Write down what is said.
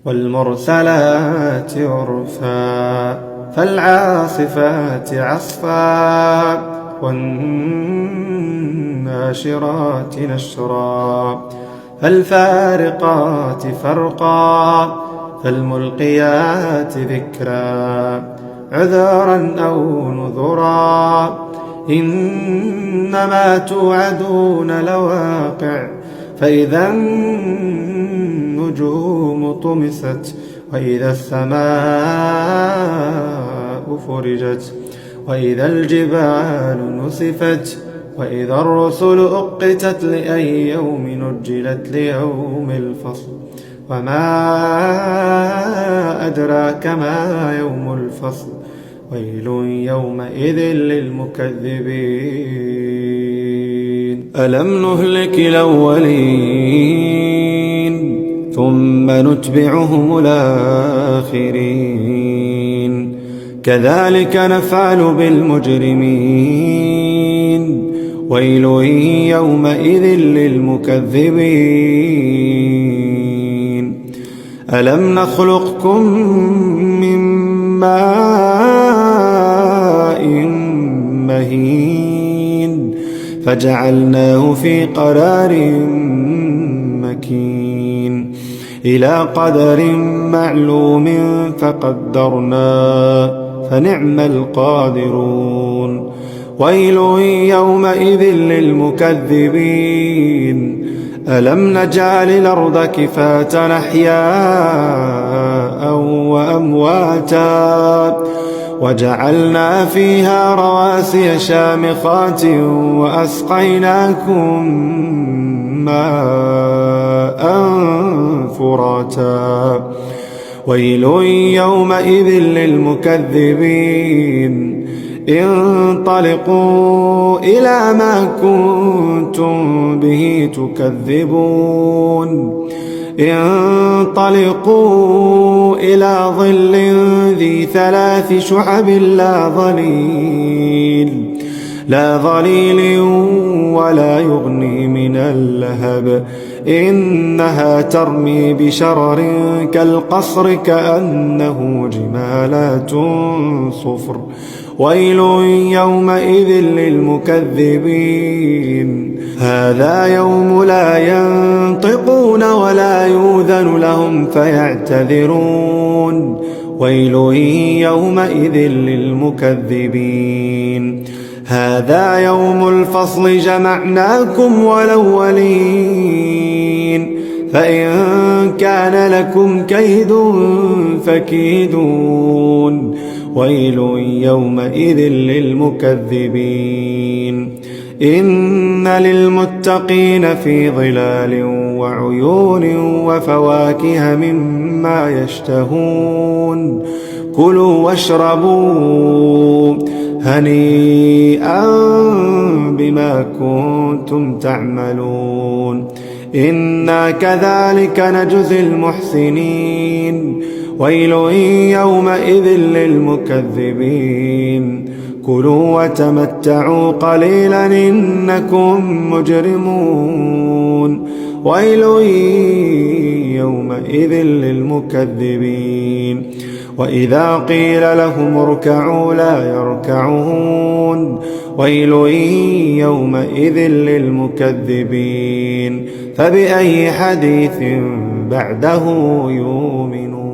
والمرسلات عرفا فالعاصفات عصفا والناشرات نشرا فالفارقات فرقا فالملقيات ذكرا عذرا أو نذرا إنما توعدون لواقع فإذا النجوم طمست وإذا السماء فرجت وإذا الجبال نسفت وإذا الرسل أقتت لأي يوم نجلت ليوم الفصل وما أدراك ما يوم الفصل ويل يومئذ للمكذبين ألم نهلك الأولين ثم نتبعهم الآخرين كذلك نفعل بالمجرمين ويل يومئذ للمكذبين ألم نخلقكم من ماء مهين فجعلناه في قرار مكين إلى قدر معلوم فقدرنا فنعم القادرون ويل يومئذ للمكذبين ألم نجعل الأرض كفاة أحياء وأمواتا وجعلنا فيها رواسي شامخات وأسقيناكم ماء فراتا ويل يومئذ للمكذبين انطلقوا إلى ما كنتم به تكذبون انطلقوا إلى ظل ذي 3 شعب لا ظليل ولا يغني من اللهب إنها ترمي بشرر كالقصر كأنه جمالات صفر ويل يومئذ للمكذبين هذا يوم لا ينطقون ولا يؤذن لهم فيعتذرون ويل يومئذ للمكذبين هذا يوم الفصل جمعناكم والأولين فإن كان لكم كيد فكيدون ويل يومئذ للمكذبين إن للمتقين في ظلال وعيون وفواكه مما يشتهون كلوا واشربوا هنيئا بما كنتم تعملون إنا كذلك نجزي المحسنين ويل يومئذ للمكذبين كلوا وتمتعوا قليلا إنكم مجرمون ويل يومئذ للمكذبين وإذا قيل لهم اركعوا لا يركعون ويل يومئذ للمكذبين فبأي حديث بعده يؤمنون